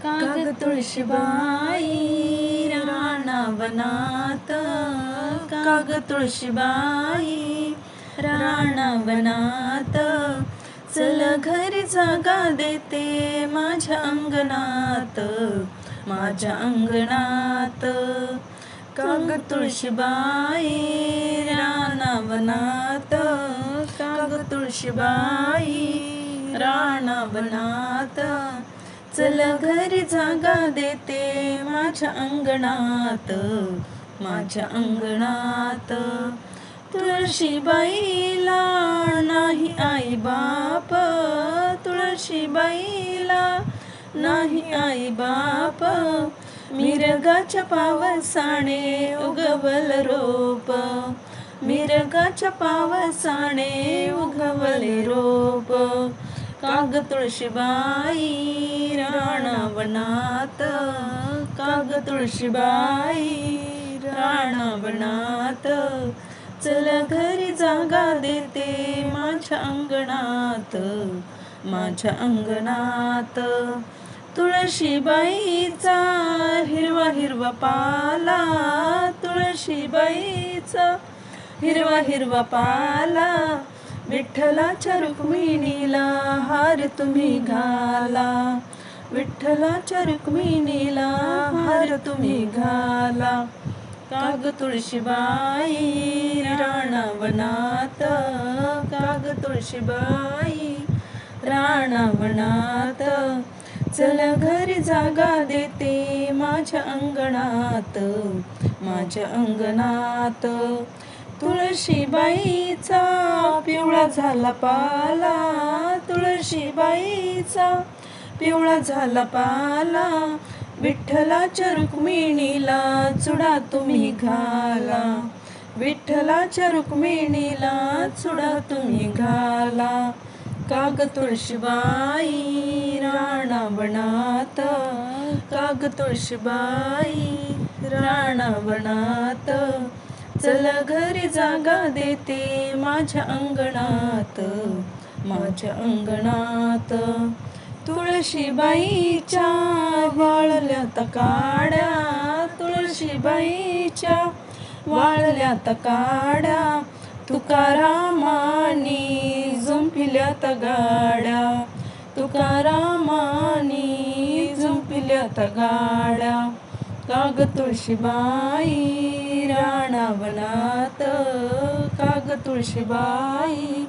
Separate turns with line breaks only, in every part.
काग तुळशीबाई रानावनात, काग तुळशीबाई रानावनात, चल घरी जागा देते माझ्या अंगणात, माझ्या अंगणात. काग तुळशीबाई रानावनात, काग तुळशीबाई रानावनात, चल घरी जागा देते माझ्या अंगणात, माझ्या अंगणात. तुळशीबाईला नाही आई बाप, तुळशीबाईला नाही आई बाप, मिरगाच्या पावसाने उगवल रोप, मिरगाच्या पावसाने उगवले रोप. काग तुळशीबाई रानावनात, काग तुळशीबाई रानावनात, चल घरी जागा देते माझ्या अंगणात, माझ्या अंगणात. तुळशीबाईचा हिरवा हिरवा पाला, तुळशीबाईचा हिरवा हिरवा पाला, विठ्ठलाच्या रुक्मिणीला हार तुम्ही घाला, विठ्ठलाच्या रुक्मिणीला हार तुम्ही घाला. काग तुळशीबाई रानावनात, काग तुळशीबाई रानावनात, चल घरी जागा देते माझ्या अंगणात, माझ्या अंगणात. तुळशीबाईचा पिवळा झाला पाला, तुळशीबाईचा पिवळा झाला पाला, विठ्ठलाच्या रुक्मिणीला चुडा तुम्ही घाला, विठ्ठलाच्या रुक्मिणीला चुडा तुम्ही घाला. काग तुळशीबाई रानावनात, काग तुळशीबाई रानावनात, चल घरी जागा देते माझ्या अंगणात, माझ्या अंगणात. तुळशीबाईच्या वाळल्यात काड्या, तुळशीबाईच्या वाळल्यात काड्या, तुकारामानी जुंपिल्यात गाड्या, तुकारामानी जुंपिल्यात गाड्या. काग तुळशीबाई रानावनात, काग तुळशीबाई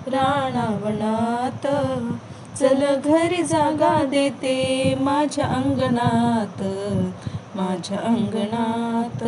रानावनात, चल घरी जागा देते माझ्या अंगणात, माझ्या अंगणात.